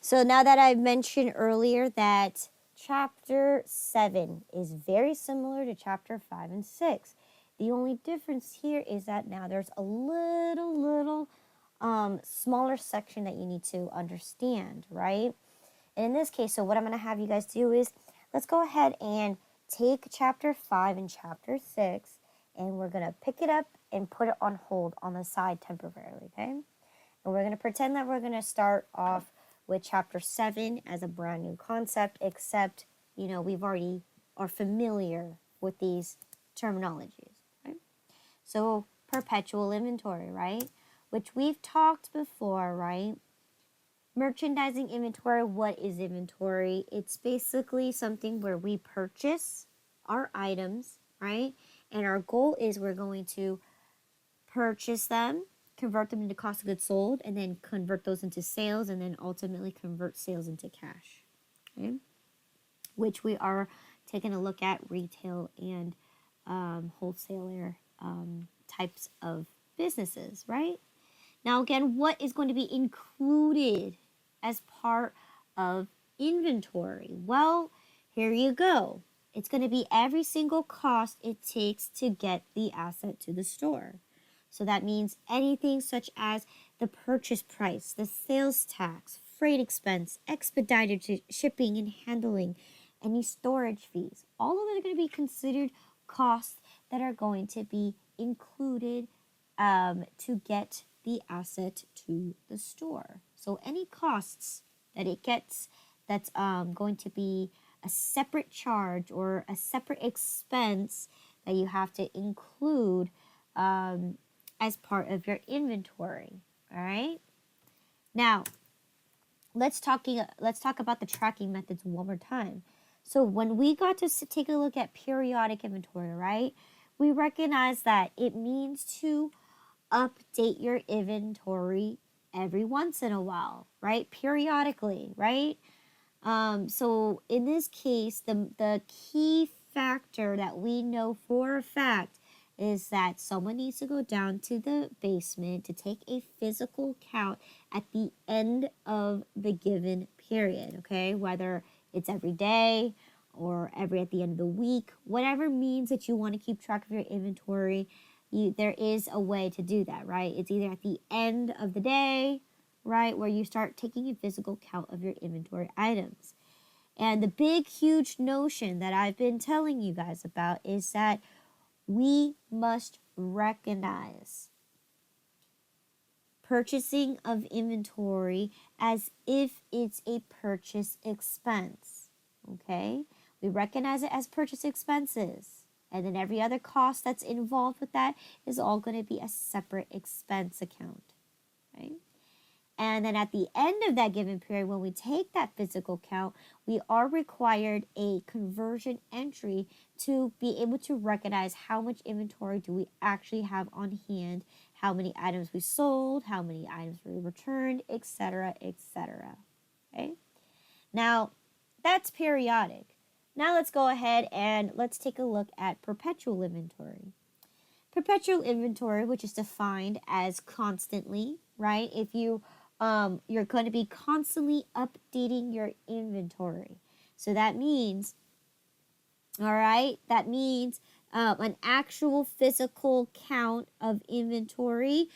So now that I mentioned earlier that chapter 7 is very similar to chapter 5 and 6. The only difference here is that now there's a little smaller section that you need to understand, right? And in this case, so what I'm going to have you guys do is let's go ahead and take chapter 5 and chapter 6, and we're going to pick it up and put it on hold on the side temporarily, okay? And we're going to pretend that we're going to start off with chapter 7 as a brand new concept, except, we've already are familiar with these terminologies, right? So perpetual inventory, right? Which we've talked before, right? Merchandising inventory, what is inventory? It's basically something where we purchase our items, right? And our goal is we're going to purchase them, convert them into cost of goods sold, and then convert those into sales, and then ultimately convert sales into cash, okay? Which we are taking a look at retail and wholesaler types of businesses, right? Now, again, what is going to be included as part of inventory? Well, here you go. It's going to be every single cost it takes to get the asset to the store. So that means anything such as the purchase price, the sales tax, freight expense, expedited shipping and handling, any storage fees. All of it are going to be considered costs that are going to be included to get the asset to the store. So any costs that it gets that's going to be a separate charge or a separate expense that you have to include as part of your inventory. All right. Now, let's talk about the tracking methods one more time. So when we got to take a look at periodic inventory, right? We recognize that it means to update your inventory every once in a while, right? Periodically, right? So in this case, the key factor that we know for a fact is that someone needs to go down to the basement to take a physical count at the end of the given period, okay? Whether it's every day or at the end of the week, whatever means that you want to keep track of your inventory, there is a way to do that, right? It's either at the end of the day, right, where you start taking a physical count of your inventory items. And the big, huge notion that I've been telling you guys about is that we must recognize purchasing of inventory as if it's a purchase expense, okay? We recognize it as purchase expenses. And then every other cost that's involved with that is all going to be a separate expense account, right? And then at the end of that given period, when we take that physical count, we are required a conversion entry to be able to recognize how much inventory do we actually have on hand, how many items we sold, how many items we returned, etc., etc. Okay? Now, that's periodic. Now let's go ahead and let's take a look at perpetual inventory. Perpetual inventory, which is defined as constantly, right? If you're going to be constantly updating your inventory. So that means, all right, an actual physical count of inventory.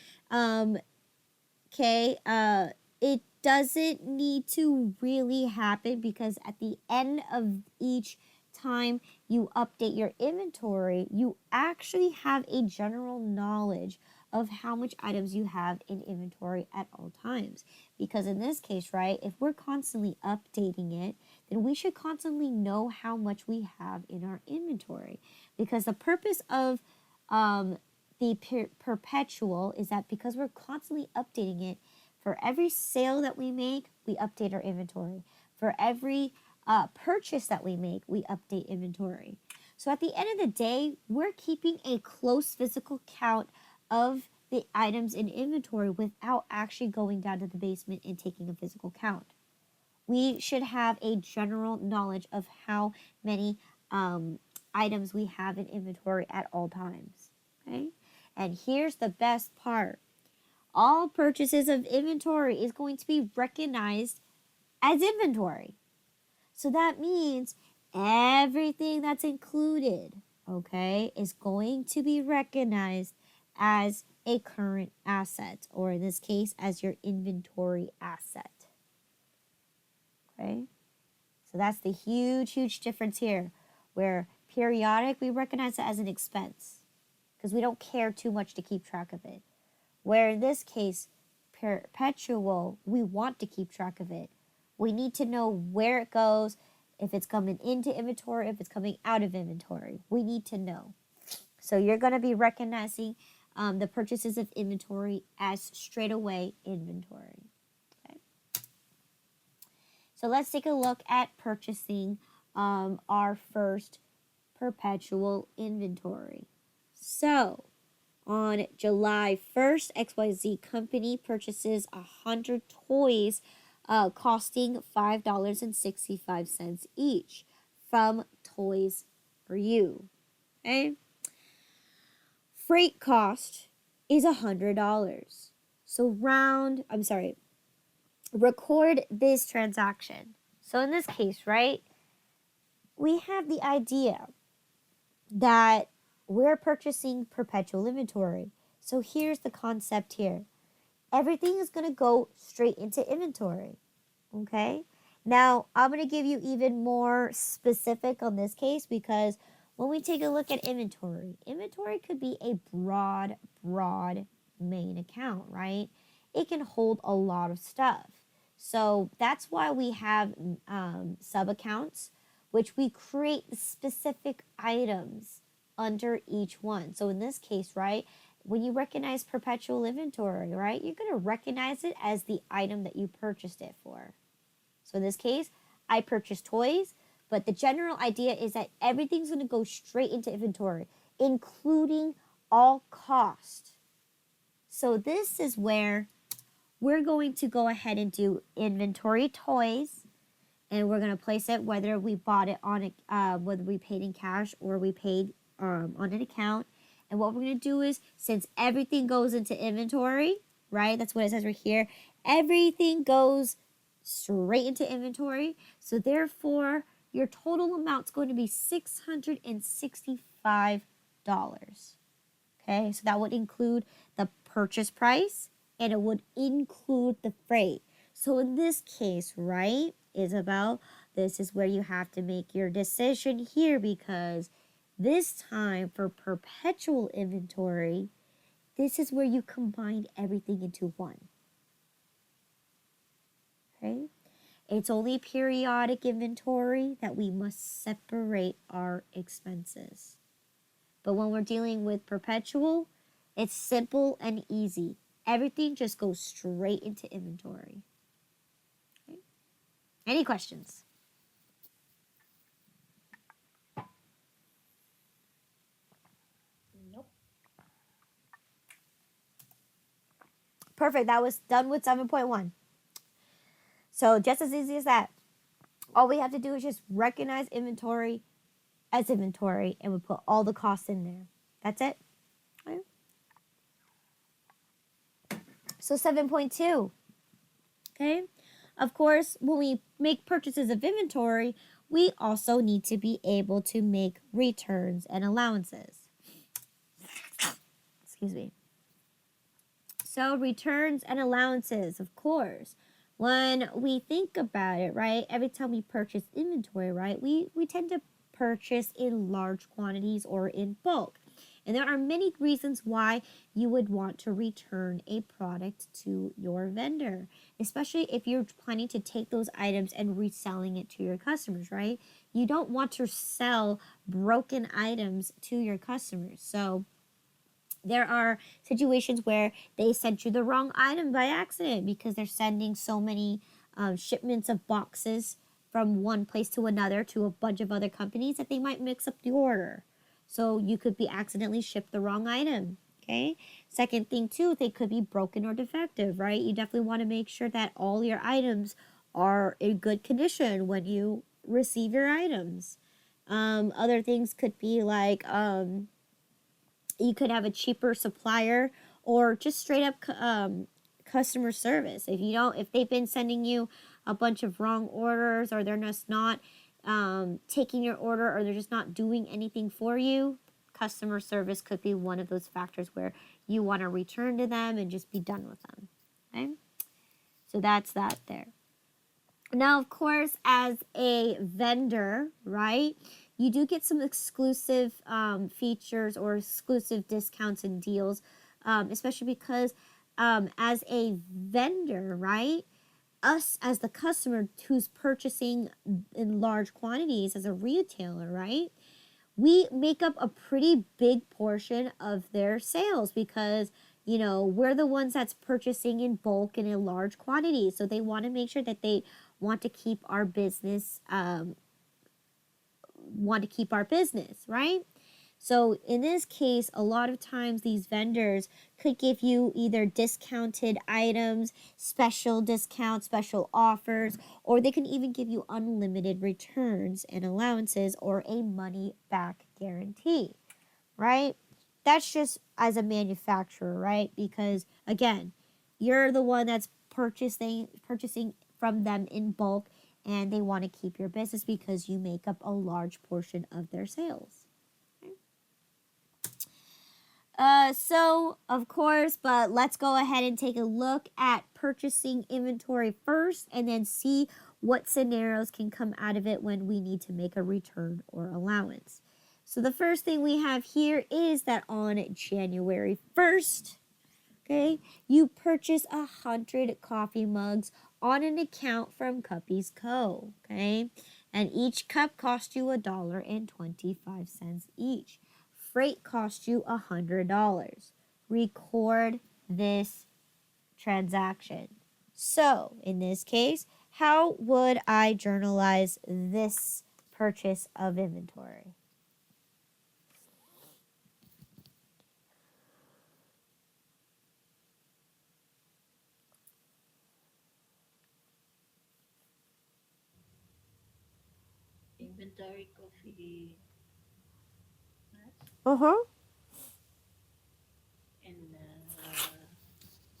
It doesn't need to really happen because at the end of each time you update your inventory, you actually have a general knowledge of how much items you have in inventory at all times. Because in this case, right, if we're constantly updating it, then we should constantly know how much we have in our inventory. Because the purpose of the perpetual is that because we're constantly updating it, for every sale that we make, we update our inventory. For every purchase that we make, we update inventory. So at the end of the day, we're keeping a close physical count of the items in inventory without actually going down to the basement and taking a physical count. We should have a general knowledge of how many items we have in inventory at all times. Okay? And here's the best part. All purchases of inventory is going to be recognized as inventory. So that means everything that's included, okay, is going to be recognized as a current asset, or in this case, as your inventory asset. Okay? So that's the huge difference here, where periodic, we recognize it as an expense because we don't care too much to keep track of it. Where in this case, perpetual, we want to keep track of it. We need to know where it goes, if it's coming into inventory, if it's coming out of inventory. We need to know. So you're going to be recognizing the purchases of inventory as straight away inventory. Okay. So let's take a look at purchasing our first perpetual inventory. So on July 1st, XYZ Company purchases 100 toys costing $5.65 each from Toys for You. Okay? Freight cost is $100. So record this transaction. So in this case, right, we have the idea that we're purchasing perpetual inventory. So here's the concept here. Everything is going to go straight into inventory. Okay? Now, I'm going to give you even more specific on this case because when we take a look at inventory could be a broad main account, right? It can hold a lot of stuff. So that's why we have sub-accounts, which we create the specific items under each one. So in this case, right, when you recognize perpetual inventory, right, you're going to recognize it as the item that you purchased it for. So in this case, I purchased toys, but the general idea is that everything's going to go straight into inventory, including all cost. So this is where we're going to go ahead and do inventory toys, and we're going to place it whether we bought it on whether we paid in cash or we paid on an account. And what we're going to do is, since everything goes into inventory, right? That's what it says right here. Everything goes straight into inventory. So therefore, your total amount's going to be $665. Okay, so that would include the purchase price and it would include the freight. So in this case, right, Isabel, this is where you have to make your decision here because this time for perpetual inventory, this is where you combine everything into one. Okay? It's only periodic inventory that we must separate our expenses. But when we're dealing with perpetual, it's simple and easy. Everything just goes straight into inventory. Okay? Any questions? Nope. Perfect. That was done with 7.1. So just as easy as that. All we have to do is just recognize inventory as inventory and we put all the costs in there. That's it. Okay. So 7.2. Okay. Of course, when we make purchases of inventory, we also need to be able to make returns and allowances. Excuse me. So returns and allowances, of course. When we think about it, right, every time we purchase inventory, right, we tend to purchase in large quantities or in bulk. And there are many reasons why you would want to return a product to your vendor, especially if you're planning to take those items and reselling it to your customers, right? You don't want to sell broken items to your customers. So there are situations where they sent you the wrong item by accident because they're sending so many shipments of boxes from one place to another to a bunch of other companies that they might mix up the order. So you could be accidentally shipped the wrong item, okay? Second thing too, they could be broken or defective, right? You definitely want to make sure that all your items are in good condition when you receive your items. Other things could be like you could have a cheaper supplier or just straight up customer service. If they've been sending you a bunch of wrong orders, or they're just not taking your order, or they're just not doing anything for you, customer service could be one of those factors where you want to return to them and just be done with them. Okay? So that's that there. Now, of course, as a vendor, right, you do get some exclusive features or exclusive discounts and deals, especially because as a vendor, right, us as the customer who's purchasing in large quantities as a retailer, right, we make up a pretty big portion of their sales because, you know, we're the ones that's purchasing in bulk and in large quantities. So they want to make sure that they want to keep our business, right? So in this case, a lot of times these vendors could give you either discounted items, special discounts, special offers, or they can even give you unlimited returns and allowances or a money back guarantee, right? That's just as a manufacturer, right? Because again, you're the one that's purchasing from them in bulk, and they want to keep your business because you make up a large portion of their sales. So, of course, but let's go ahead and take a look at purchasing inventory first and then see what scenarios can come out of it when we need to make a return or allowance. So the first thing we have here is that on January 1st, okay, you purchase 100 coffee mugs on an account from Cuppy's Co., okay? And each cup cost you $1.25 each. Freight cost you $100. Record this transaction. So, in this case, how would I journalize this purchase of inventory? Inventory coffee Uh-huh. and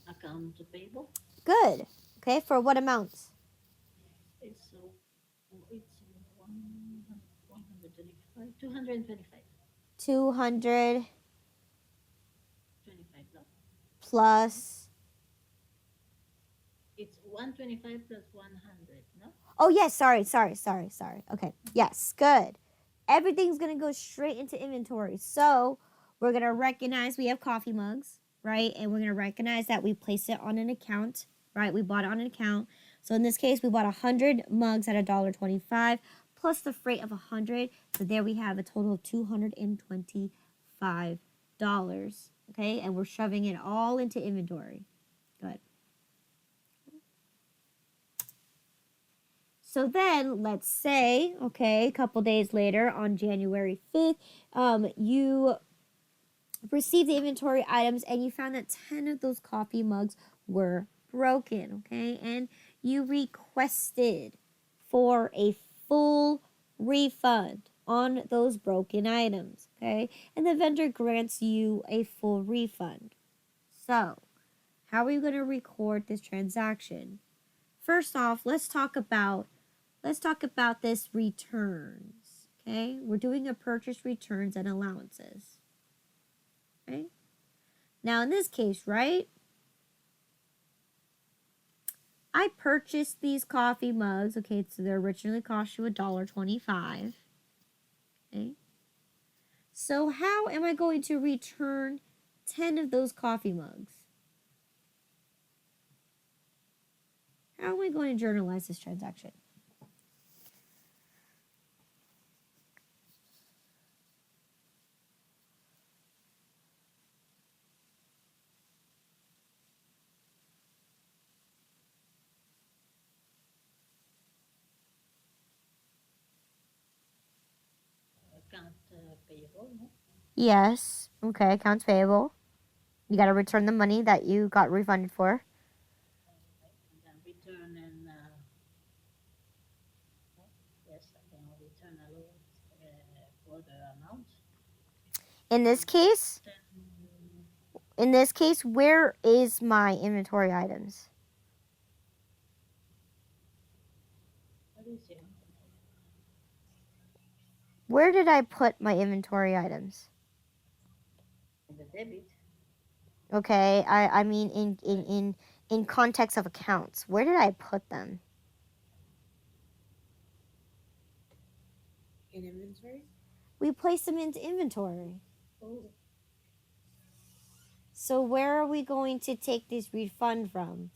account payable. Good. Okay, for what amounts? It's 125, 225. 200 25 no? plus. It's 125 plus 100, no? Oh, yes, sorry. Okay, yes, good. Everything's going to go straight into inventory. So we're going to recognize we have coffee mugs, right? And we're going to recognize that we placed it on an account, right? We bought it on an account. So in this case, we bought 100 mugs at $1.25 plus the freight of 100. So there we have a total of $225. Okay, and we're shoving it all into inventory. Good. So then, let's say, okay, a couple days later on January 5th, you received the inventory items and you found that 10 of those coffee mugs were broken, okay? And you requested for a full refund on those broken items, okay? And the vendor grants you a full refund. So, how are you going to record this transaction? First off, let's talk about this returns, okay? We're doing a purchase returns and allowances, okay? Now, in this case, right, I purchased these coffee mugs, okay, so they originally cost you $1.25, okay? So how am I going to return 10 of those coffee mugs? How am I going to journalize this transaction? Account payable, no? Yes, okay, accounts payable. You got to return the money that you got refunded for. And then return and yes, I can return allowance for the amount. In this case, where is my inventory items? What is it? Where did I put my inventory items? In the debit. Okay, I mean in context of accounts. Where did I put them? In inventory? We placed them into inventory. Oh, So where are we going to take this refund from?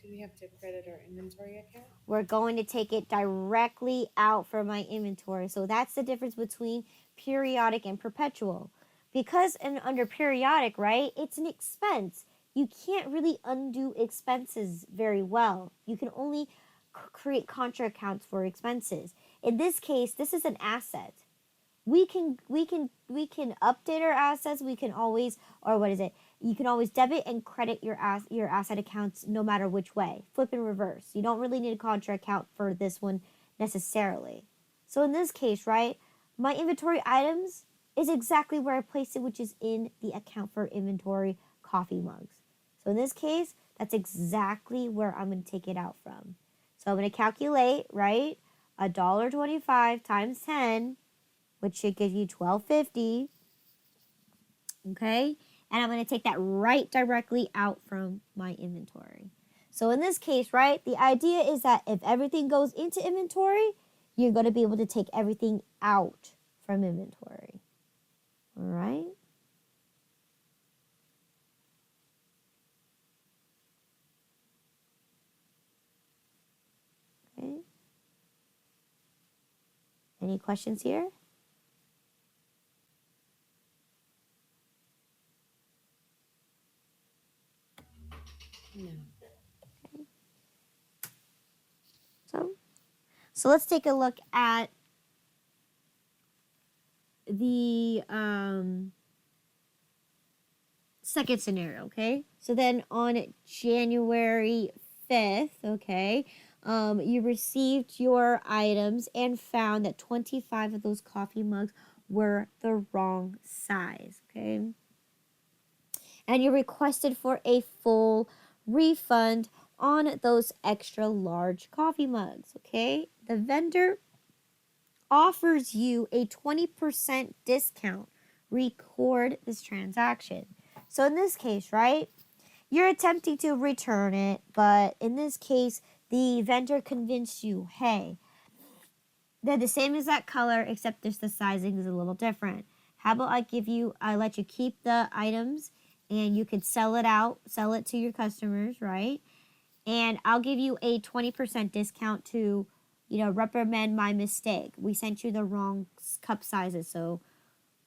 Do we have to credit our inventory account? We're going to take it directly out from my inventory. So that's the difference between periodic and perpetual. Because under periodic, right, it's an expense. You can't really undo expenses very well. You can only create contra accounts for expenses. In this case, this is an asset. We can update our assets. We can always, or what is it? You can always debit and credit your asset accounts no matter which way. Flip and reverse. You don't really need a contra account for this one necessarily. So in this case, right, my inventory items is exactly where I placed it, which is in the account for inventory coffee mugs. So in this case, that's exactly where I'm going to take it out from. So I'm going to calculate, right, $1.25 times 10, which should give you $12.50. Okay, and I'm going to take that right directly out from my inventory. So in this case, right, the idea is that if everything goes into inventory, you're going to be able to take everything out from inventory. All right. Okay. Any questions here? No. So let's take a look at the second scenario, okay? So then on January 5th, okay, you received your items and found that 25 of those coffee mugs were the wrong size, okay? And you requested for a full refund on those extra large coffee mugs, okay? The vendor offers you a 20% discount. Record this transaction. So in this case, right, you're attempting to return it, but in this case, the vendor convinced you, hey, they're the same exact color, except just the sizing is a little different. How about I let you keep the items and you could sell it to your customers, right? And I'll give you a 20% discount to, reprimand my mistake. We sent you the wrong cup sizes, so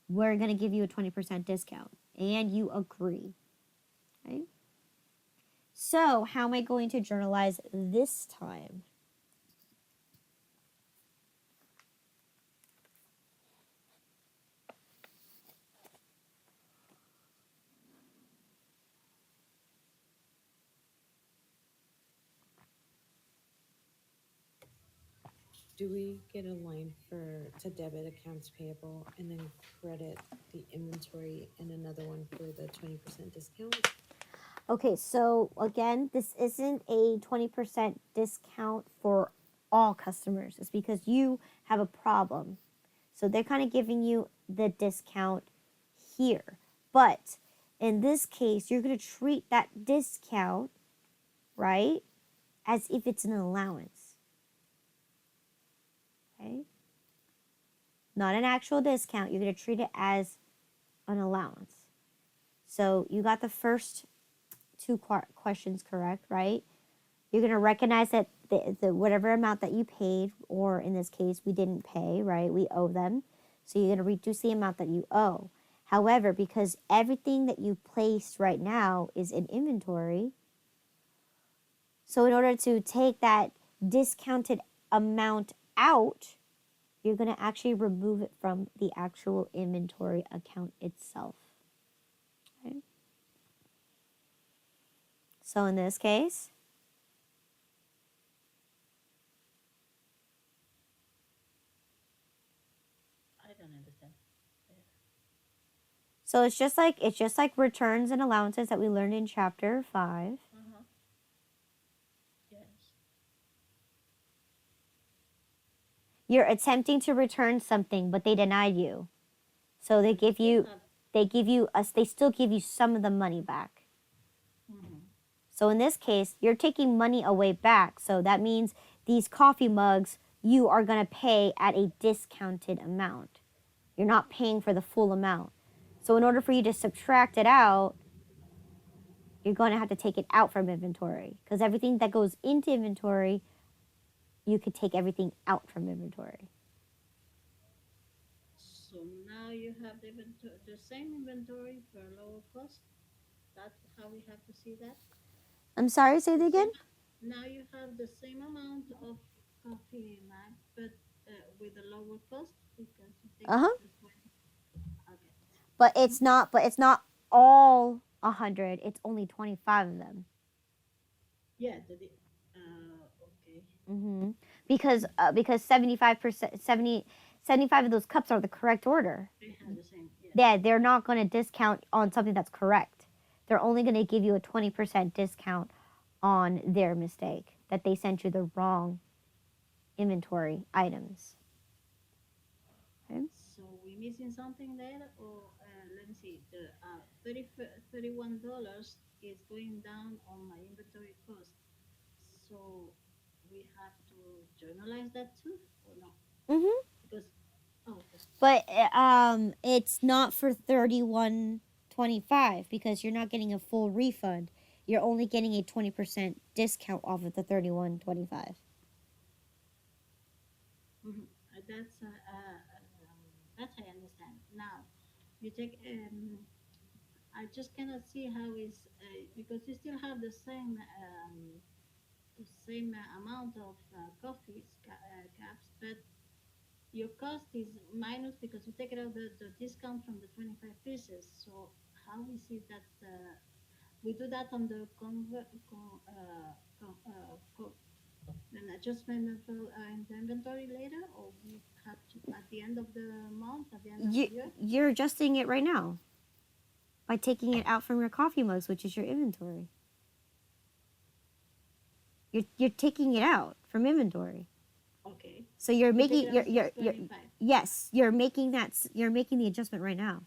we're going to give you a 20% discount. And you agree, right? So, how am I going to journalize this time? Do we get a line to debit accounts payable and then credit the inventory and another one for the 20% discount? Okay, so again, this isn't a 20% discount for all customers. It's because you have a problem. So they're kind of giving you the discount here. But in this case, you're going to treat that discount, right, as if it's an allowance. Okay? Not an actual discount. You're going to treat it as an allowance. So you got the first two questions correct, right? You're going to recognize that the whatever amount that you paid, or in this case, we didn't pay, right? We owe them. So you're going to reduce the amount that you owe. However, because everything that you placed right now is in inventory, so in order to take that discounted amount out, you're going to actually remove it from the actual inventory account itself. Okay. So in this case, I don't understand. so it's just like returns and allowances that we learned in chapter 5. Uh-huh. Yes. You're attempting to return something, but they denied you. So they give you, they still give you some of the money back. Mm-hmm. So in this case, you're taking money away back. So that means these coffee mugs, you are going to pay at a discounted amount. You're not paying for the full amount. So in order for you to subtract it out, you're going to have to take it out from inventory. Because everything that goes into inventory, you could take everything out from inventory. So now you have the same inventory for a lower cost. That's how we have to see that. I'm sorry, say The that again? same. Now you have the same amount of coffee mug, but with a lower cost because you take Uh-huh. the 20. Okay. But it's not all 100. It's only 25 of them. Yeah. Okay. Because 75%, 75 of those cups are the correct order. They have the same. Yeah. Yeah, they're not going to discount on something that's correct. They're only going to give you a 20% discount on their mistake that they sent you the wrong inventory items. Okay? So we missing something there, or let me see. The $31 is going down on my inventory cost. So we have to journalize that too, or no? Mhm. Because okay. But it's not for 31.25 because you're not getting a full refund. You're only getting a 20% discount off of the 31.25. Mhm. That I understand. Now, you take. I just cannot see how is because you still have the same amount of caps, but your cost is minus because you take it out the discount from the 25 pieces. So how is it that we do that on the an adjustment of in the inventory later, or we have to at the end of the month, at the end of the You, year? you're adjusting it right now by taking it out from your coffee mugs, which is your inventory. You're taking it out from inventory. Okay. So you're We take making it out 625. yes, you're making the adjustment right now.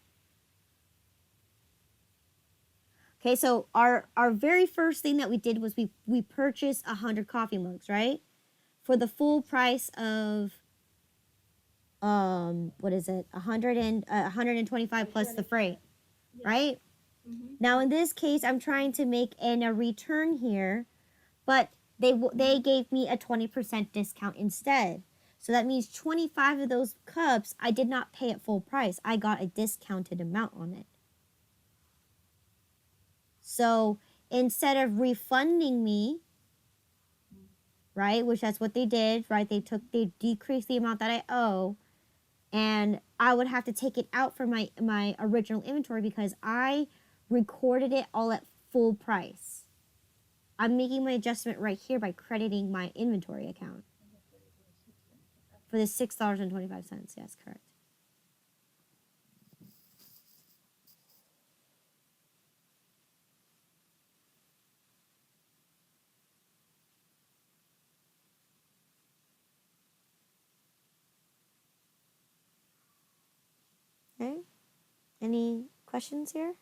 Okay, so our very first thing that we did was we purchased 100 coffee mugs, right? For the full Yes. price of what is it? 125 plus the freight, 125. Yes. right? Mm-hmm. Now in this case, I'm trying to make a return here, but they gave me a 20% discount instead. So that means 25 of those cups I did not pay at full price. I got a discounted amount on it. So instead of refunding me, right, which that's what they did, right? They decreased the amount that I owe, and I would have to take it out from my original inventory because I recorded it all at full price. I'm making my adjustment right here by crediting my inventory account for the $6.25. Yes, correct. Okay. Any questions here?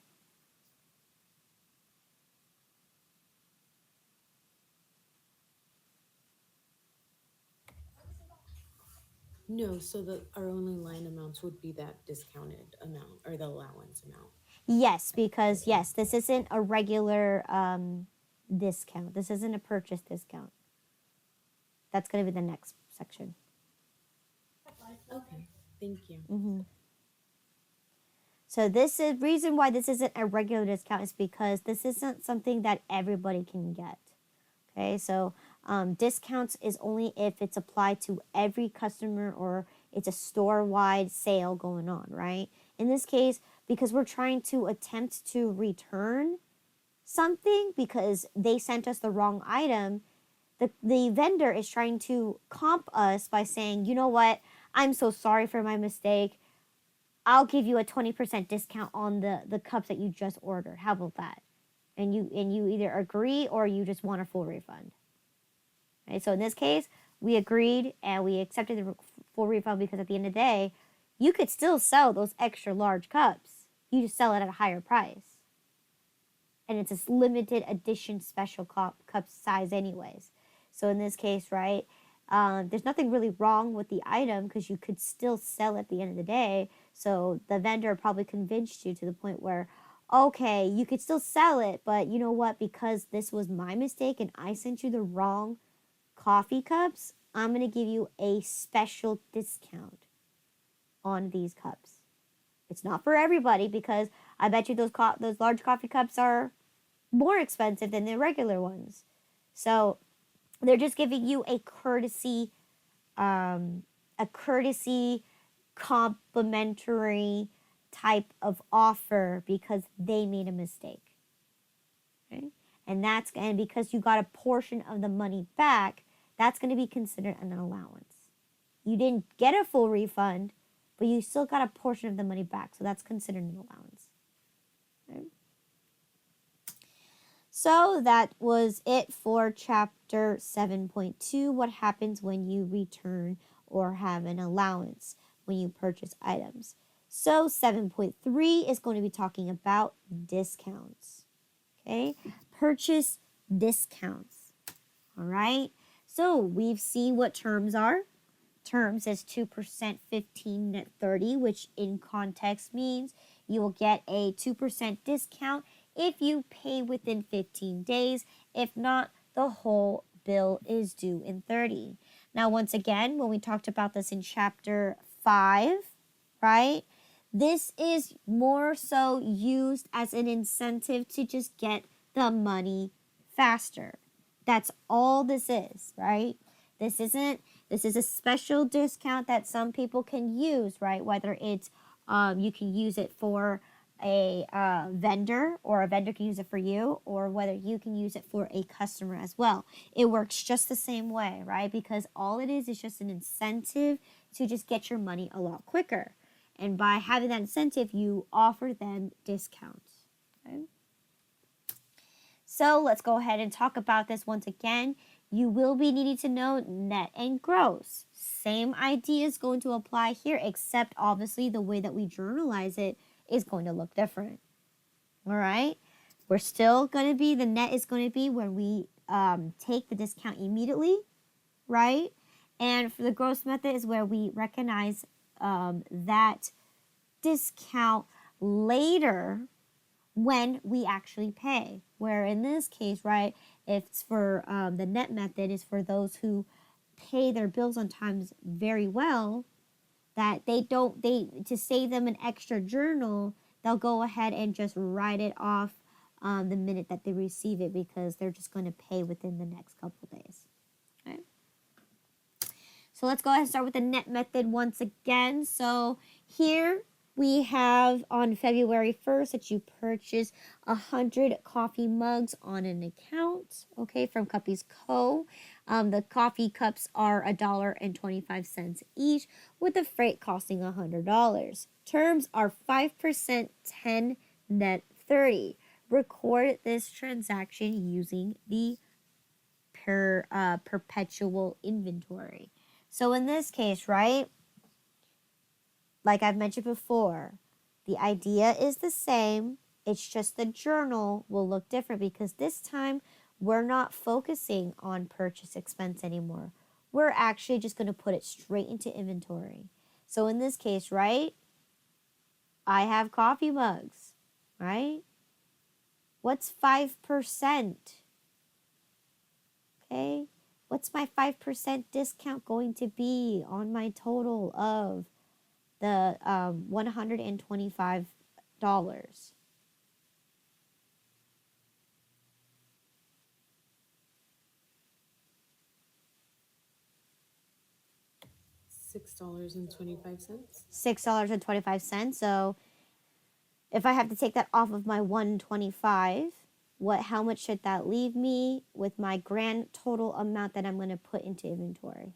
No, so our only line amounts would be that discounted amount or the allowance amount. Yes, because yes, this isn't a regular discount. This isn't a purchase discount. That's going to be the next section. Okay, thank you. Mm-hmm. So this is reason why this isn't a regular discount is because this isn't something that everybody can get. Okay, so discounts is only if it's applied to every customer or it's a store-wide sale going on, right? In this case, because we're trying to attempt to return something because they sent us the wrong item, the vendor is trying to comp us by saying, you know what, I'm so sorry for my mistake. I'll give you a 20% discount on the cups that you just ordered. How about that? And you either agree or you just want a full refund. Right? So in this case, we agreed and we accepted full refund because at the end of the day, you could still sell those extra large cups. You just sell it at a higher price. And it's a limited edition special cup size anyways. So in this case, right, there's nothing really wrong with the item because you could still sell at the end of the day. So the vendor probably convinced you to the point where, okay, you could still sell it, but you know what? Because this was my mistake and I sent you the wrong coffee cups, I'm going to give you a special discount on these cups. It's not for everybody because I bet you those large coffee cups are more expensive than the regular ones. So they're just giving you a courtesy complimentary type of offer because they made a mistake. Okay? And because you got a portion of the money back, that's going to be considered an allowance. You didn't get a full refund, but you still got a portion of the money back, so that's considered an allowance. Okay? So that was it for chapter 7.2, what happens when you return or have an allowance when you purchase items. So 7.3 is going to be talking about discounts. Okay, purchase discounts. All right, so we've seen what terms are. Terms is 2%, 15, net 30, which in context means you will get a 2% discount if you pay within 15 days. If not, the whole bill is due in 30. Now, once again, when we talked about this in chapter 5, right? This is more so used as an incentive to just get the money faster. That's all this is, right? This is a special discount that some people can use, right? Whether it's you can use it for a vendor, or a vendor can use it for you, or whether you can use it for a customer as well. It works just the same way, right? Because all it is just an incentive to just get your money a lot quicker. And by having that incentive, you offer them discounts. Okay? So let's go ahead and talk about this once again. You will be needing to know net and gross. Same idea is going to apply here, except obviously the way that we journalize it is going to look different. All right? We're still going to be, the net is going to be when we take the discount immediately, right? And for the gross method is where we recognize that discount later when we actually pay. Where in this case, right, if it's for the net method is for those who pay their bills on time very well, that to save them an extra journal, they'll go ahead and just write it off the minute that they receive it because they're just going to pay within the next couple days. Okay. So let's go ahead and start with the net method once again. So here we have on February 1st that you purchase 100 coffee mugs on an account, okay, from Cuppies Co. The coffee cups are $1.25 each, with the freight costing $100. Terms are 5%, 10, net 30. Record this transaction using the perpetual inventory. So in this case, right, like I've mentioned before, the idea is the same. It's just the journal will look different because this time we're not focusing on purchase expense anymore. We're actually just going to put it straight into inventory. So in this case, right, I have coffee mugs, right? What's 5%? Okay. What's my 5% discount going to be on my total of the $125? $6.25. $6.25. So if I have to take that off of my 125, how much should that leave me with my grand total amount that I'm going to put into inventory?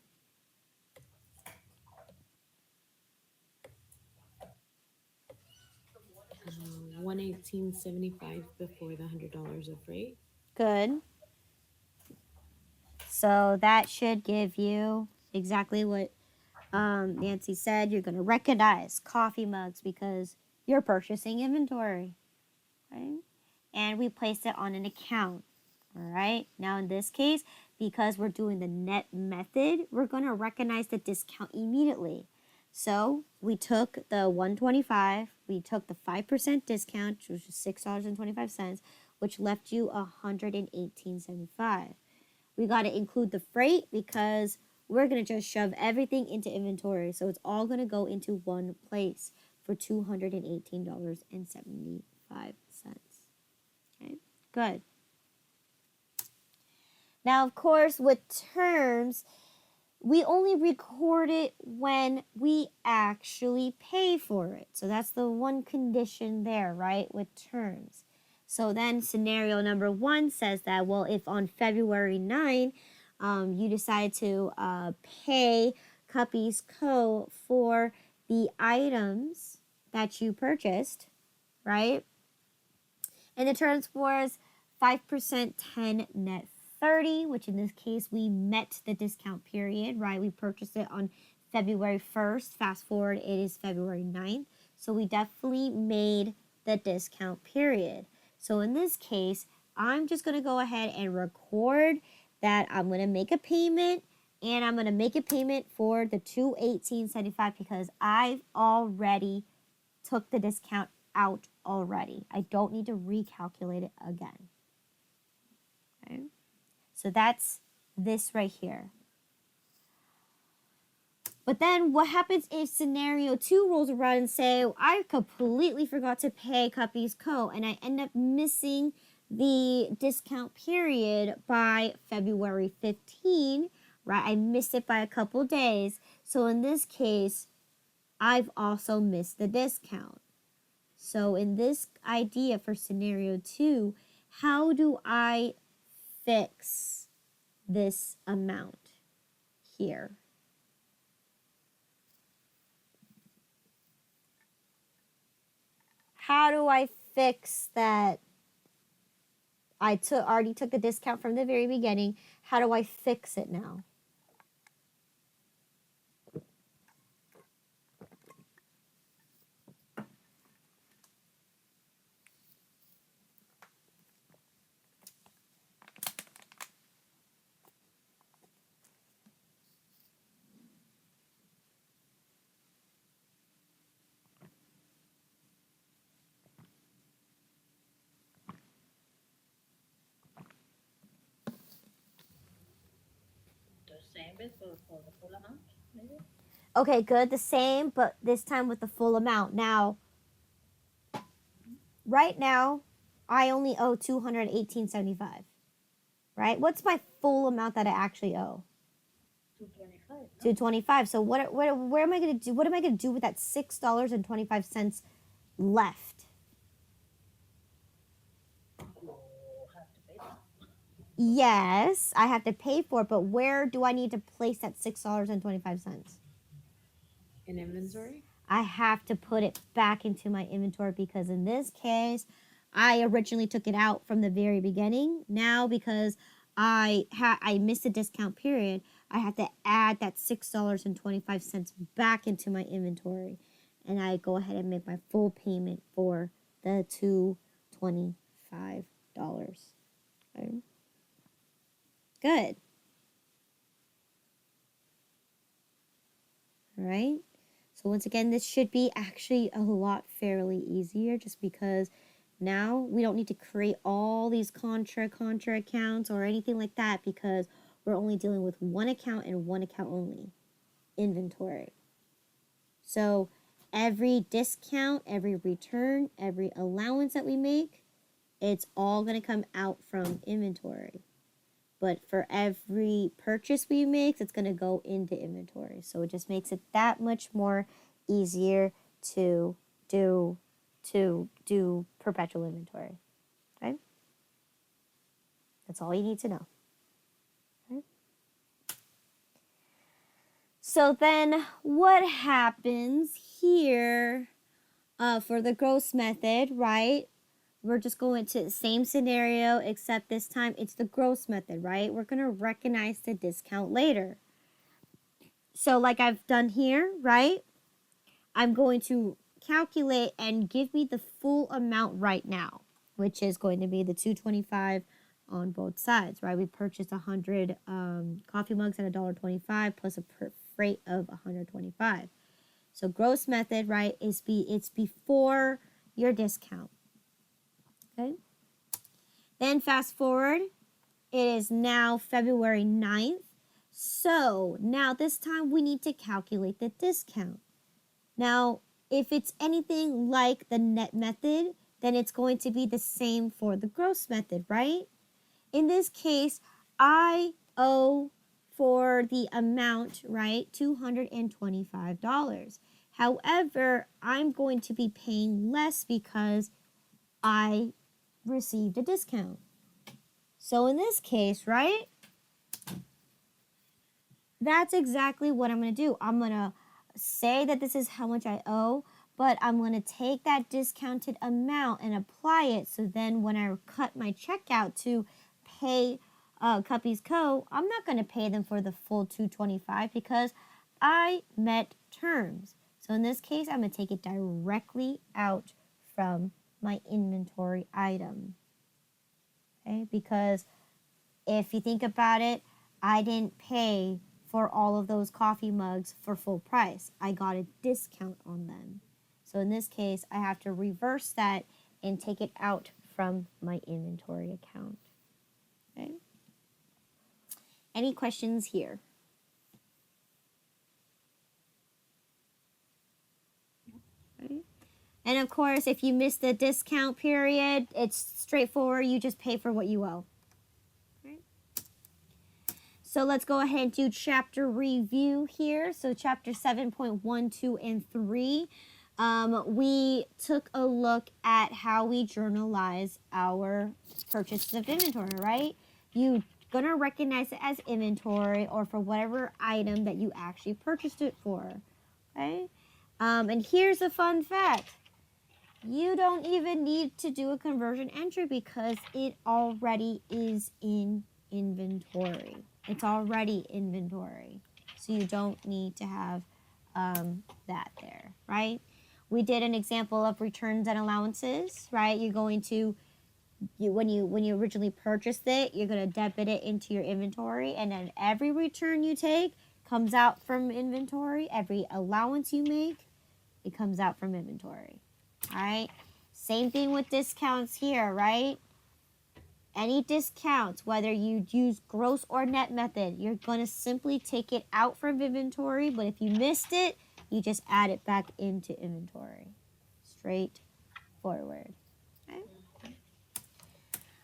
$118.75 before the $100 of freight. Good. So that should give you exactly what Nancy said you're going to recognize coffee mugs because you're purchasing inventory, right? And we placed it on an account, all right? Now in this case, because we're doing the net method, we're going to recognize the discount immediately. So we took the 125, we took the 5% discount, which was $6.25, which left you $118.75. We got to include the freight because we're going to just shove everything into inventory. So it's all going to go into one place for $218.75. Okay, good. Now, of course, with terms, we only record it when we actually pay for it. So that's the one condition there, right, with terms. So then scenario number 1 says that, well, if on February 9, you decide to pay Cuppy's Co. for the items that you purchased, right? And the terms was 5% 10 net 30, which in this case we met the discount period, right? We purchased it on February 1st. Fast forward, it is February 9th. So we definitely made the discount period. So in this case, I'm just going to go ahead and record that I'm going to make a payment, and I'm going to make a payment for the $218.75 because I've already took the discount out already. I don't need to recalculate it again. Okay? So that's this right here. But then what happens if scenario 2 rolls around and say, I completely forgot to pay Cuppy's Co. and I end up missing the discount period by February 15, right? I missed it by a couple days. So in this case, I've also missed the discount. So in this idea for scenario 2, how do I fix this amount here? How do I fix that I already took the discount from the very beginning? How do I fix it now? The same bit for the full amount, maybe? Okay, good. The same, but this time with the full amount. Now, right now, I only owe $218.75. Right? What's my full amount that I actually owe? 225. No? $225. So where am I going to do? What am I going to do with that $6.25 left? You have to pay that. Yes, I have to pay for it, but where do I need to place that $6.25? In inventory? I have to put it back into my inventory because in this case, I originally took it out from the very beginning. Now, because I missed the discount period, I have to add that $6.25 back into my inventory, and I go ahead and make my full payment for the $225. Okay. Good. All right. So once again, this should be actually a lot fairly easier just because now we don't need to create all these contra accounts or anything like that because we're only dealing with one account and one account only, inventory. So every discount, every return, every allowance that we make, it's all going to come out from inventory. But for every purchase we make, it's going to go into inventory. So it just makes it that much more easier to do perpetual inventory. Okay? That's all you need to know. Okay? So then what happens here for the gross method, right? We're just going to the same scenario, except this time it's the gross method, right? We're going to recognize the discount later. So like I've done here, right? I'm going to calculate and give me the full amount right now, which is going to be the 225 on both sides, right? We purchased 100 coffee mugs at $1.25 plus a freight of 125. So gross method, right, it's before your discount. Okay. Then fast forward, it is now February 9th. So now this time we need to calculate the discount. Now, if it's anything like the net method, then it's going to be the same for the gross method, right? In this case, I owe for the amount, right, $225. However, I'm going to be paying less because I received a discount. So in this case, right, that's exactly what I'm going to do. I'm going to say that this is how much I owe, but I'm going to take that discounted amount and apply it. So then when I cut my check out to pay Cuppy's Co., I'm not going to pay them for the full $225 because I met terms. So in this case, I'm going to take it directly out from my inventory item. Okay, because if you think about it, I didn't pay for all of those coffee mugs for full price. I got a discount on them. So in this case, I have to reverse that and take it out from my inventory account. Okay. Any questions here? Okay. And of course, if you miss the discount period, it's straightforward. You just pay for what you owe. So let's go ahead and do chapter review here. So chapter 7.1, 2, and 3. We took a look at how we journalize our purchases of inventory, right? You're going to recognize it as inventory or for whatever item that you actually purchased it for, okay? And here's a fun fact. You don't even need to do a conversion entry because it already is in inventory. It's already inventory. So you don't need to have that there, right? We did an example of returns and allowances, right? You're going to, when you originally purchased it, you're going to debit it into your inventory, and then every return you take comes out from inventory. Every allowance you make, it comes out from inventory, all right? Same thing with discounts here, right? Any discounts, whether you use gross or net method, you're going to simply take it out from inventory, but if you missed it, you just add it back into inventory. Straightforward. Okay?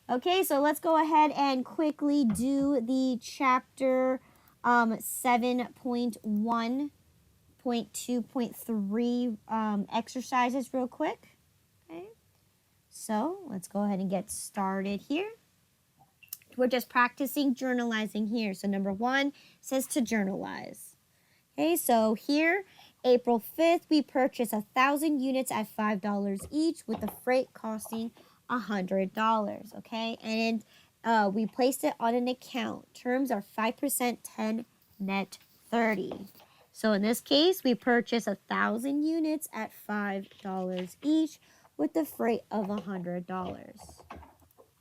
Okay, so let's go ahead and quickly do the chapter 7.1.2.3 exercises real quick. Okay, so let's go ahead and get started here. We're just practicing journalizing here. So number 1 says to journalize. Okay, so here, April 5th, we purchased 1,000 units at $5 each with the freight costing $100, okay? And we placed it on an account. Terms are 5%, 10, net 30. So in this case, we purchased 1,000 units at $5 each with the freight of $100.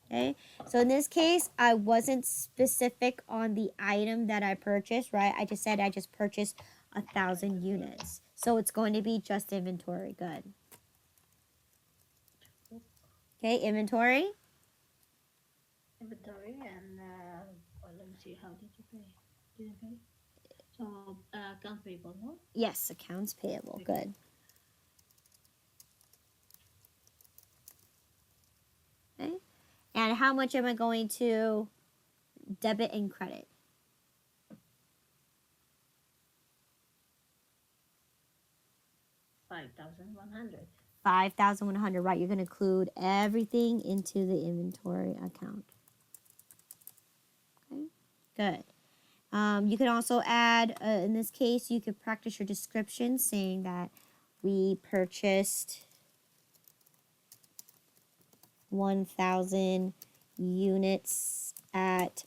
Okay, so in this case, I wasn't specific on the item that I purchased, right? I just said I just purchased 1,000 units. So it's going to be just inventory. Good. Okay, inventory. Inventory and well, let me see. How did you pay? Did you pay? So accounts payable, no? Yes, accounts payable. Good. Okay. And how much am I going to debit and credit? 5,100. 5,100, right? You're going to include everything into the inventory account. Okay, good. You can also add, in this case, you could practice your description saying that we purchased 1,000 units at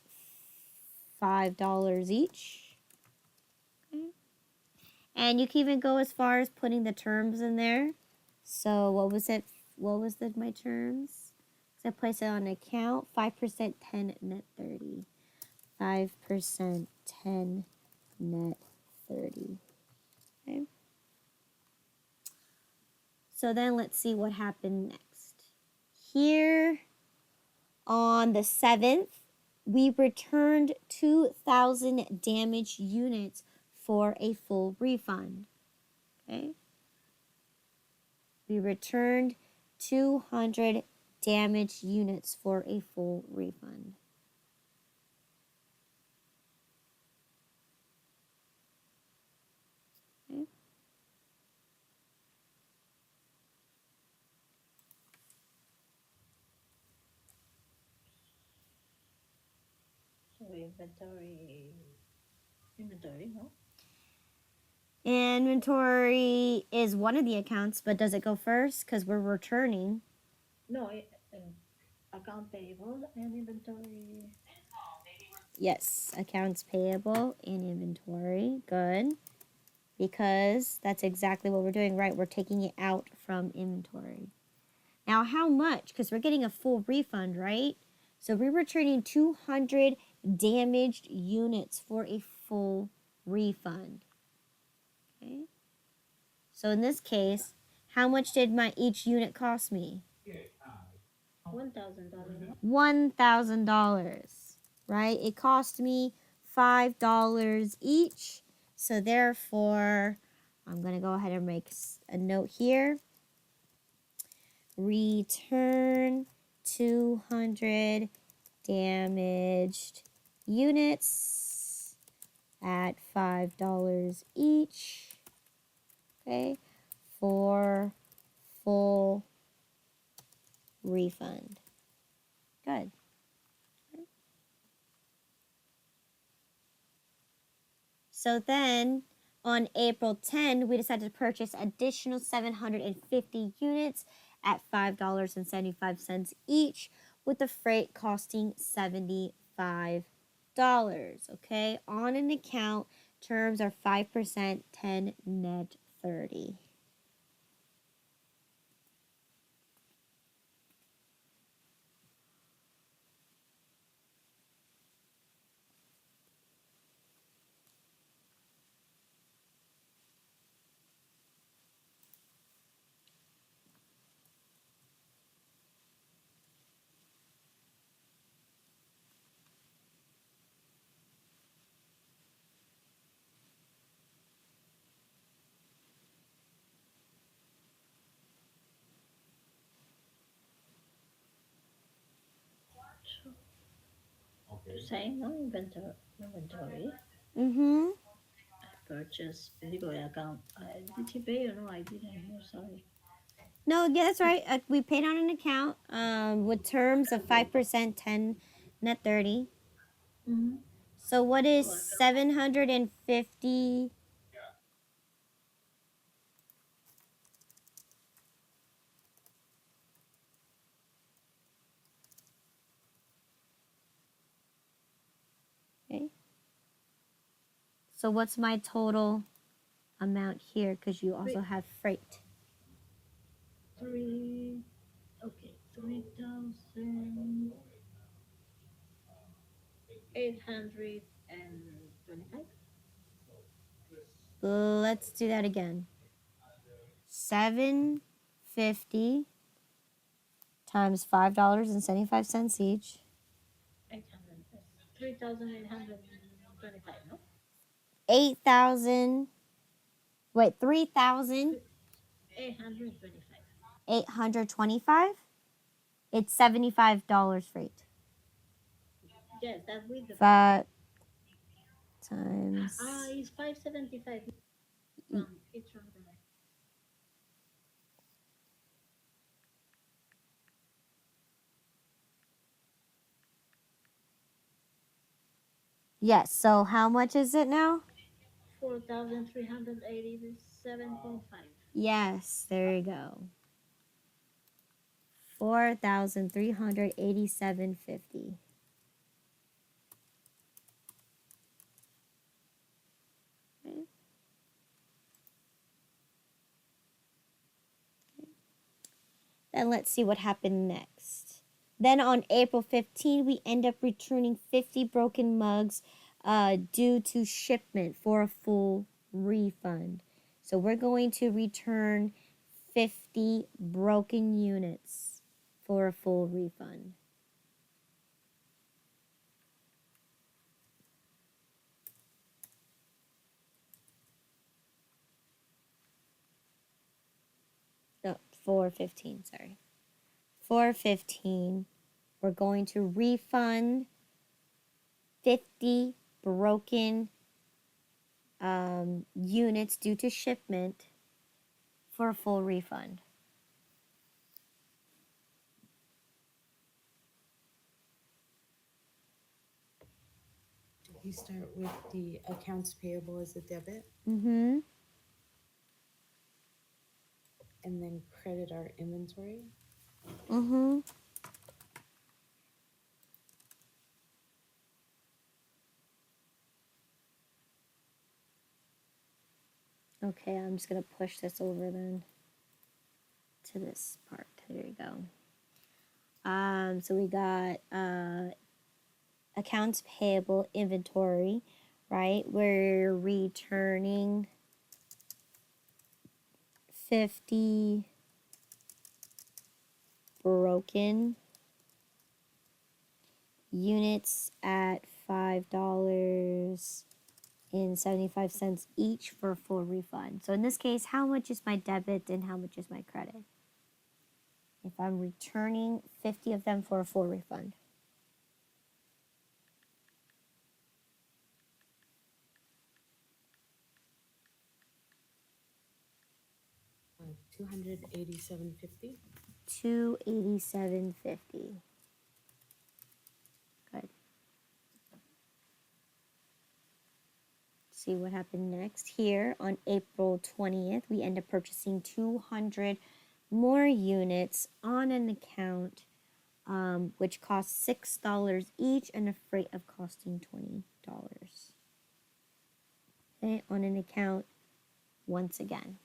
$5 each. Okay. And you can even go as far as putting the terms in there. So what was it? What was my terms? So I place it on account, 5% 10 net 30. 5% 10 net 30. Okay. So then let's see what happened next. Here on the 7th, we returned 2,000 damaged units for a full refund. Okay. We returned 200 damaged units for a full refund. Okay. So inventory, no? Inventory is one of the accounts, but does it go first? Because we're returning. No, account payable and inventory. Yes, accounts payable and inventory. Good. Because that's exactly what we're doing, right? We're taking it out from inventory. Now, how much? Because we're getting a full refund, right? So we're returning 200 damaged units for a full refund. Okay. So in this case, how much did each unit cost me? $1,000. $1,000, right? It cost me $5 each. So therefore, I'm going to go ahead and make a note here. Return 200 damaged units at $5 each. Okay, for full refund. Good. So then on April 10, we decided to purchase additional 750 units at $5.75 each, with the freight costing $75. Okay, on an account, terms are 5% 10 net 30. To say no inventory. Mm-hmm. Purchase legal account. Did you pay or no? I didn't hear. Sorry. No, yeah, that's right. We paid on an account with terms of 5% 10 net 30. Mm-hmm. So what is So 750? Okay. So what's my total amount here? Because you also have freight. three. Okay, 3,825. Let's do that again. 750 times $5.75 each. 800. 3,825. No. 8,000. Wait, 3,825. 825. It's $75 freight. Yes, that with the freight. 5 times. It's 575 from each one of them. Yes, so how much is it now? 4,387.5. Yes, there you go. 4,387.50. Okay. And let's see what happened next. Then on April 15, we end up returning 50 broken mugs due to shipment for a full refund. So we're going to return 50 broken units for a full refund. No, 415, sorry. 415, we're going to refund 50 broken units due to shipment for a full refund. We start with the accounts payable as a debit Mm-hmm. and then credit our inventory. Mm-hmm. Okay, I'm just gonna push this over then to this part. There you go. So we got accounts payable inventory, right? We're returning 50 broken units at $5.75 each for a full refund. So in this case, how much is my debit and how much is my credit? If I'm returning 50 of them for a full refund. $287.50. $287.50. Good. See what happened next. Here on April 20th, we end up purchasing 200 more units on an account which costs $6 each and a freight of costing $20. Okay, on an account once again.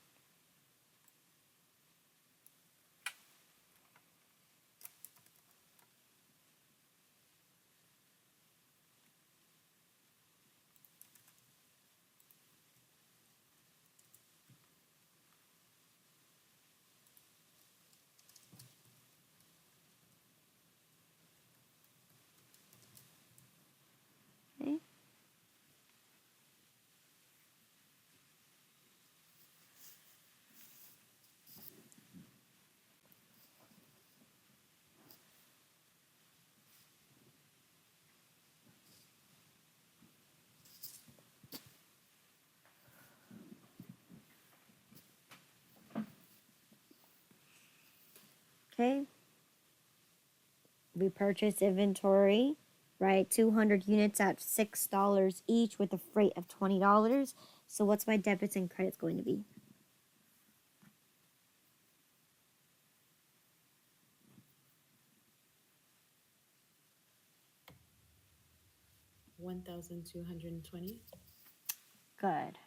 Okay. Okay. We purchase inventory, right? 200 units at $6 each with a freight of $20. So what's my debits and credits going to be? $1,220. Good.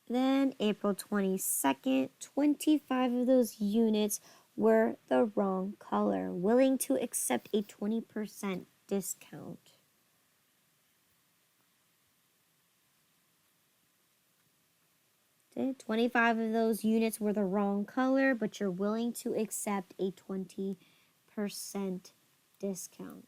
Then April 22nd, 25 of those units were the wrong color, willing to accept a 20% discount. Okay, 25 of those units were the wrong color, but you're willing to accept a 20% discount.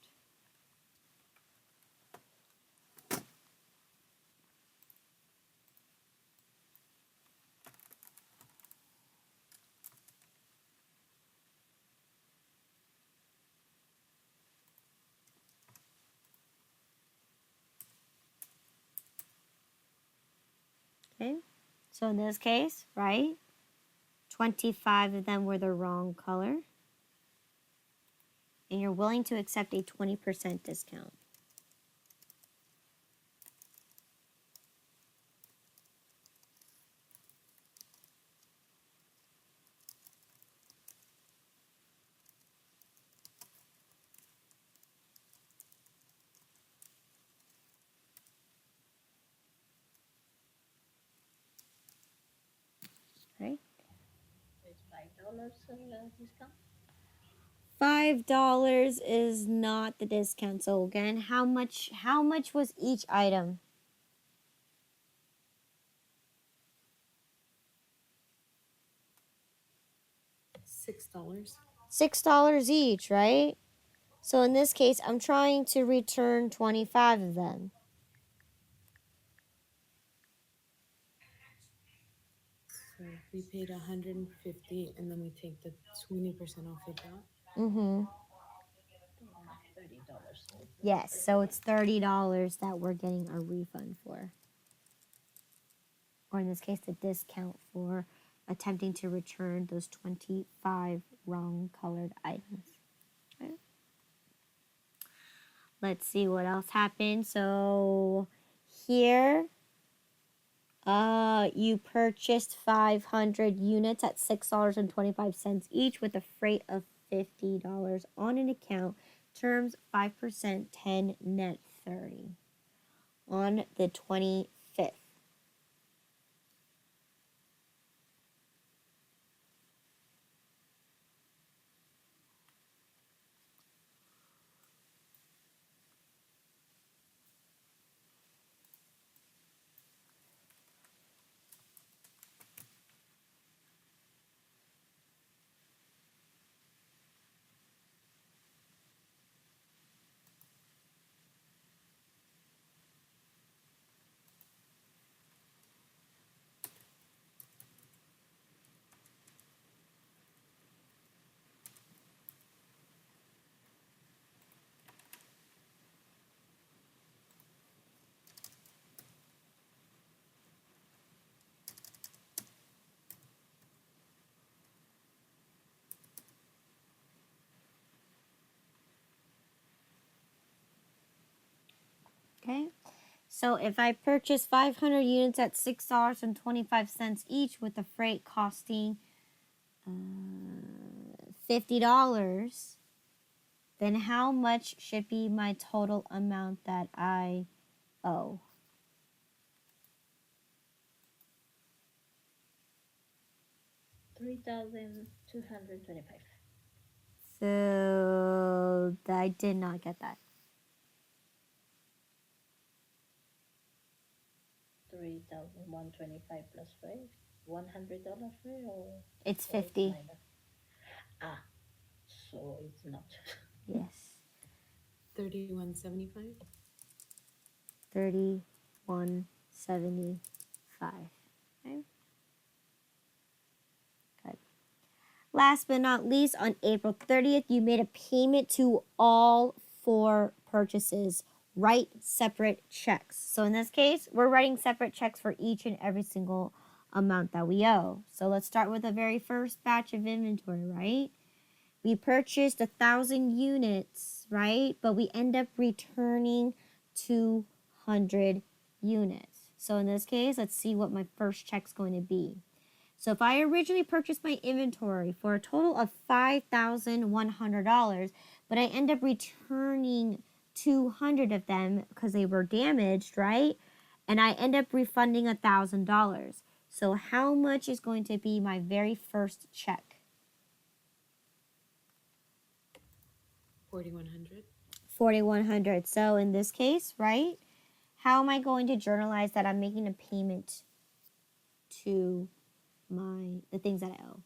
Okay, so in this case, right, 25 of them were the wrong color, and you're willing to accept a 20% discount. discount. $5 is not the discount. So again, how much was each item? $6. $6 each, right? So in this case, I'm trying to return 25 of them. So we paid 150 and then we take the 20% off of that. Mm-hmm. $30. Yes, so it's $30 that we're getting a refund for. Or in this case, the discount for attempting to return those 25 wrong colored items. Okay. Let's see what else happened. So here, you purchased 500 units at $6.25 each with a freight of $50 on an account. Terms 5%, 10, net 30. On the 25th. Okay. So if I purchase 500 units at $6.25 each with the freight costing $50, then how much should be my total amount that I owe? $3,225. So I did not get that. 3,125 plus freight. $100 freight or It's or it's 50. minus? Ah, so it's not. Yes. 31.75. 31.75. Okay. Good. Last but not least, on April 30th, you made a payment to all 4 purchases. Write separate checks. So in this case, we're writing separate checks for each and every single amount that we owe. So let's start with the very first batch of inventory, right? We purchased 1,000 units, right? But we end up returning 200 units. So in this case, let's see what my first check's going to be. So if I originally purchased my inventory for a total of $5,100, but I end up returning 200 of them because they were damaged, right? And I end up refunding $1,000. So how much is going to be my very first check? 4,100. 4,100. So in this case, right? How am I going to journalize that I'm making a payment to the things that I owe?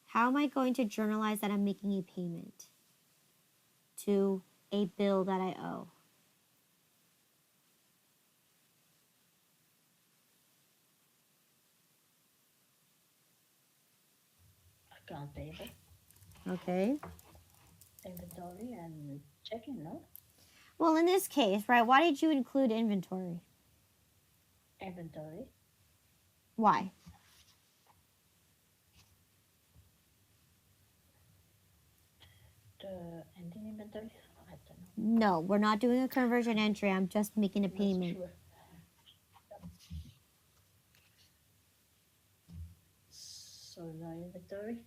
How am I going to journalize that I'm making a payment to a bill that I owe? Account payable, Okay. inventory, and checking, no? Well, in this case, right, why did you include inventory? Inventory. Why? The ending inventory? I don't know. No, we're not doing a conversion entry. I'm just making a Not payment. sure. So no inventory.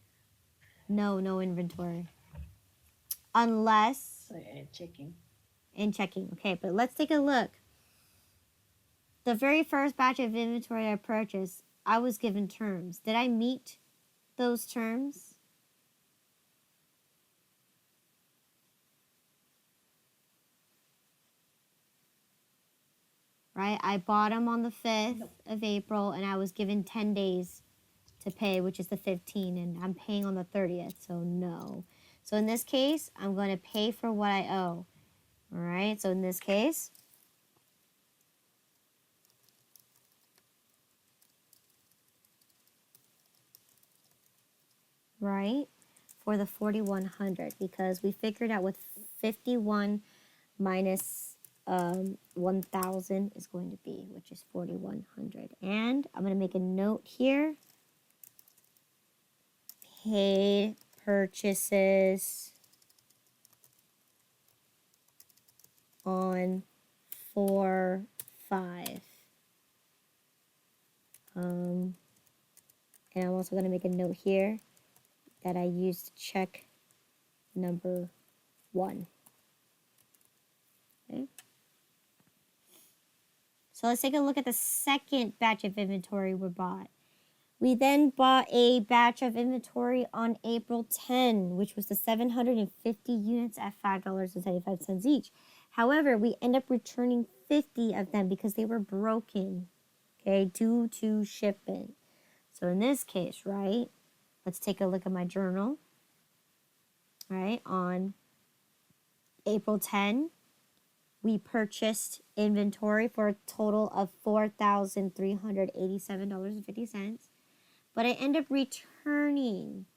No, no inventory. unless So checking. and checking. Okay, but let's take a look. The very first batch of inventory I purchased, I was given terms. Did I meet those terms? Right? I bought them on the 5th Nope. of April and I was given 10 days to pay, which is the 15th, and I'm paying on the 30th, so no. So in this case, I'm going to pay for what I owe. All right, so in this case, right, for the 4,100, because we figured out what 51 minus 1,000 is going to be, which is 4,100. And I'm going to make a note here. Paid purchases on 4/5. And I'm also going to make a note here that I used check number 1. Okay. So let's take a look at the second batch of inventory we bought. We then bought a batch of inventory on April 10, which was the 750 units at $5.75 each. However, we end up returning 50 of them because they were broken, okay, due to shipment. So in this case, right, let's take a look at my journal, right, on April 10, we purchased inventory for a total of $4,387.50. But I end up returning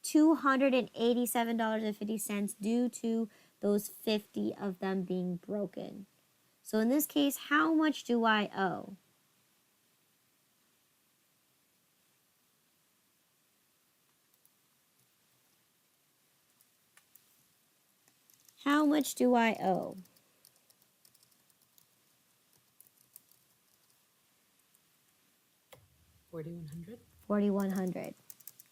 $287.50 due to those 50 of them being broken. So in this case, how much do I owe? How much do I owe? $4,100. 4,100.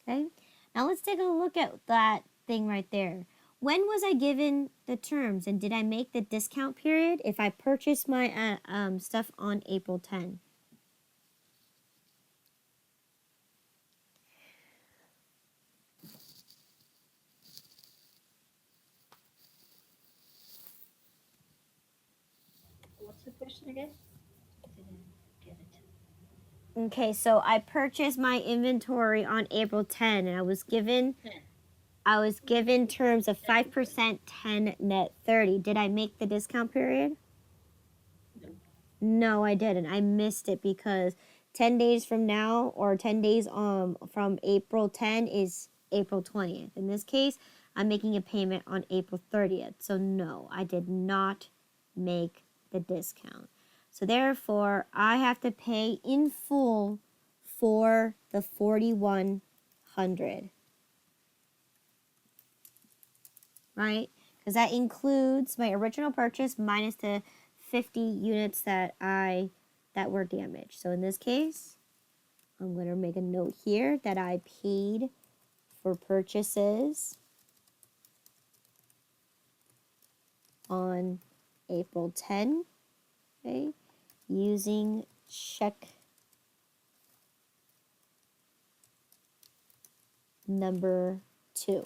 Okay. Now let's take a look at that thing right there. When was I given the terms and did I make the discount period if I purchased my stuff on April 10? What's the question again? Didn't get it. Okay, so I purchased my inventory on April 10 and I was given 10. terms of 5%, 10, net 30. Did I make the discount period? No. No, I didn't. I missed it because 10 days from now or 10 days from April 10 is April 20th. In this case, I'm making a payment on April 30th. So no, I did not make the discount. So therefore, I have to pay in full for the 4,100. Right? Because that includes my original purchase minus the 50 units that were damaged. So in this case, I'm going to make a note here that I paid for purchases on April 10, okay, using check number 2.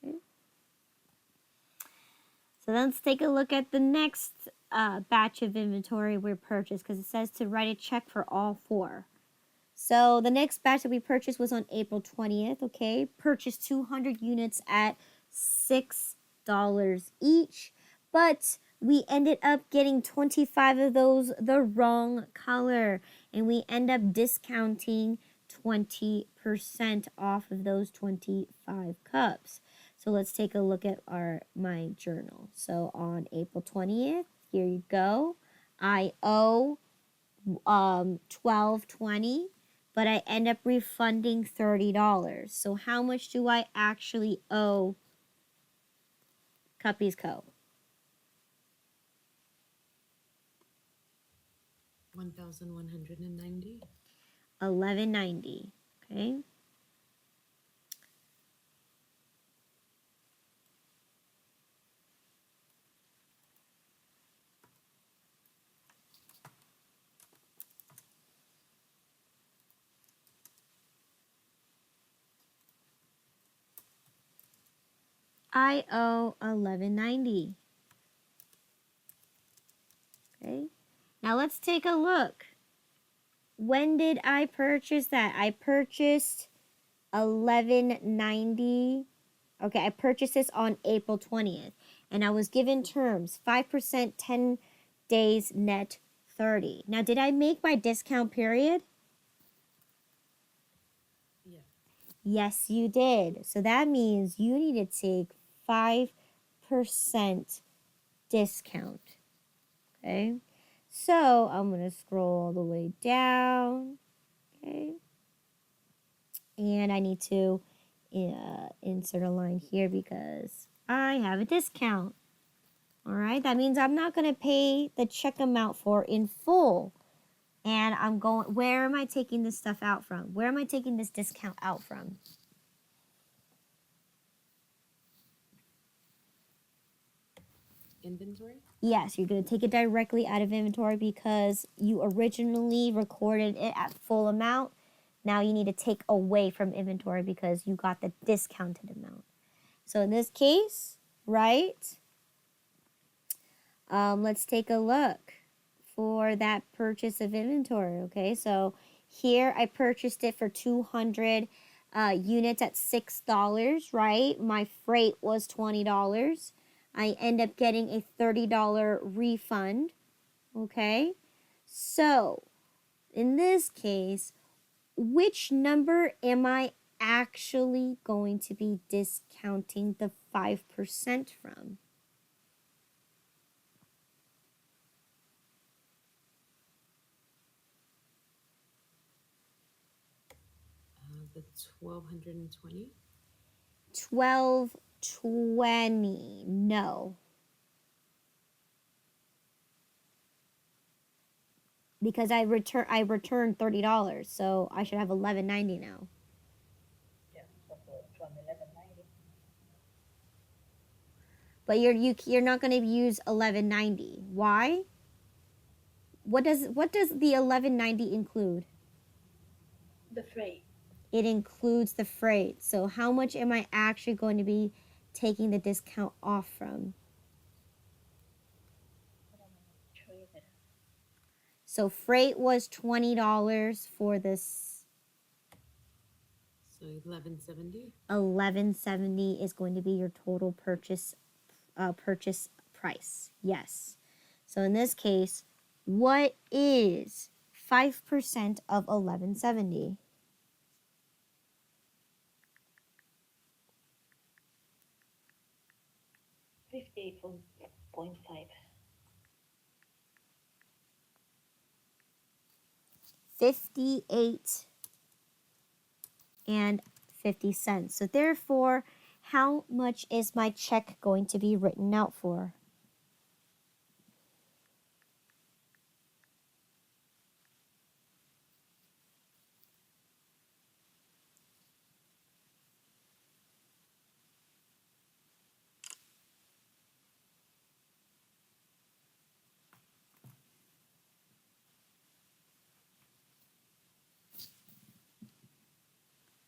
Okay. So let's take a look at the next batch of inventory we purchased because it says to write a check for all 4. So the next batch that we purchased was on April 20th, okay? Purchased 200 units at $6 each, but we ended up getting 25 of those the wrong color, and we end up discounting 20% off of those 25 cups. So let's take a look at my journal. So on April 20th, here you go. I owe $12.20, but I end up refunding $30. So how much do I actually owe Cuppies Co? 1,190. $11.90. 90. 11 90. Okay. I owe $11.90. Okay. Now let's take a look. When did I purchase that? I purchased $11.90. Okay, I purchased this on April 20th. And I was given terms 5%, 10 days, net 30. Now, did I make my discount period? Yeah. Yes, you did. So that means you need to take 5% discount. Okay. So I'm going to scroll all the way down. Okay. And I need to insert a line here because I have a discount. All right. That means I'm not going to pay the check amount for in full. And I'm going, where am I taking this stuff out from? Where am I taking this discount out from? Inventory? Yes, you're going to take it directly out of inventory because you originally recorded it at full amount. Now you need to take away from inventory because you got the discounted amount. So in this case, right, let's take a look for that purchase of inventory. Okay, so here I purchased it for 200 units at $6, right? My freight was $20. I end up getting a $30 refund. Okay, so in this case, which number am I actually going to be discounting the 5% from? The 1220. 12.20. No. Because I returned $30, so I should have $11.90 now. Yeah, so from 11.90. But you're not going to use $11.90. Why? What does the $11.90 include? The freight. It includes the freight. So how much am I actually going to be taking the discount off from? So freight was $20 for this. So 1170. $11.70 is going to be your total purchase price. Yes. So in this case, what is 5% of $11.70? 58.5. 58 and 50 cents. So therefore, how much is my check going to be written out for?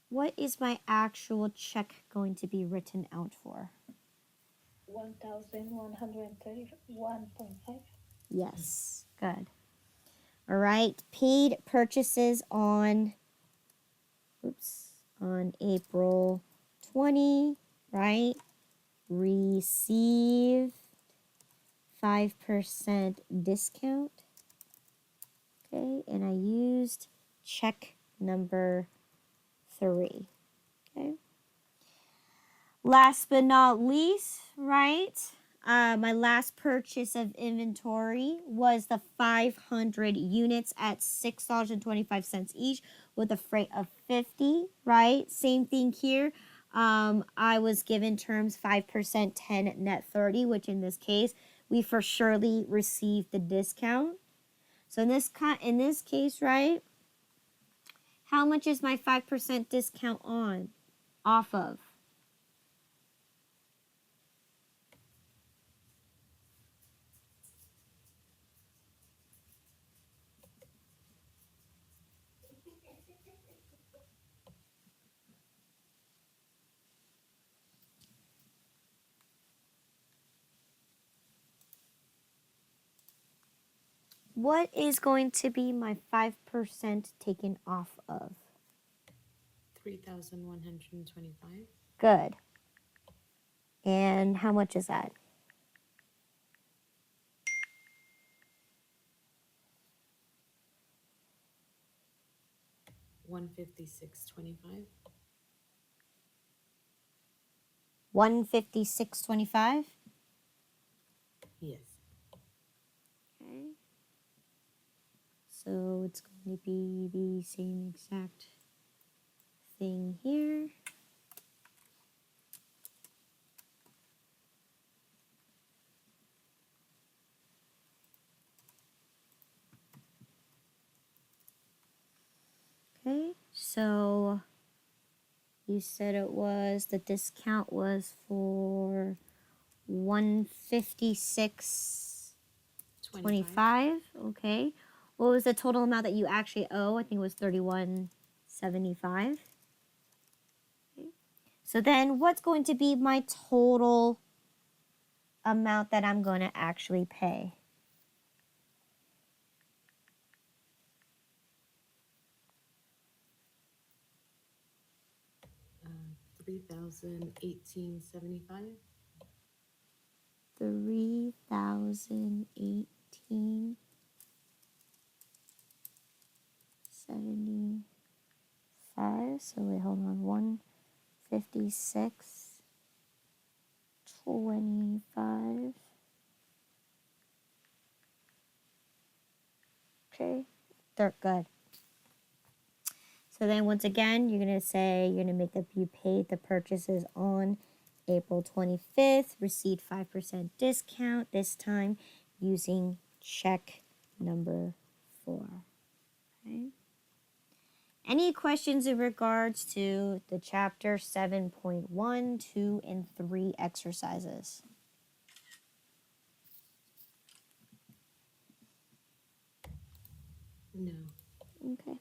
What is my actual check going to be written out for? 1,131.5. Yes, good. All right, paid purchases on April 20, right? Received 5% discount. Okay, and I used check number 3. Okay. Last but not least, right? My last purchase of inventory was the 500 units at $6.25 each with a freight of 50, right? Same thing here. I was given terms 5%, 10, net 30, which in this case, we for surely received the discount. So in this case, right? How much is my 5% discount off of? what is going to be my 5% taken off of? 3,125. Good. And how much is that? 156.25. 156.25. Yes. Okay. So it's going to be the same exact thing here. Okay, so you said it was, the discount was for 156.25. Okay. What was the total amount that you actually owe? I think it was 31.75. Okay. So then what's going to be my total amount that I'm going to actually pay? 3,018.75. 3,018.75. So wait, hold on. 156.25. Okay, they're good. So then once again, you're going to say you're going to make that you paid the purchases on April 25th, received 5% discount this time using check number 4. Okay. Any questions in regards to the chapter 7.1, 2, and 3 exercises? No. Okay.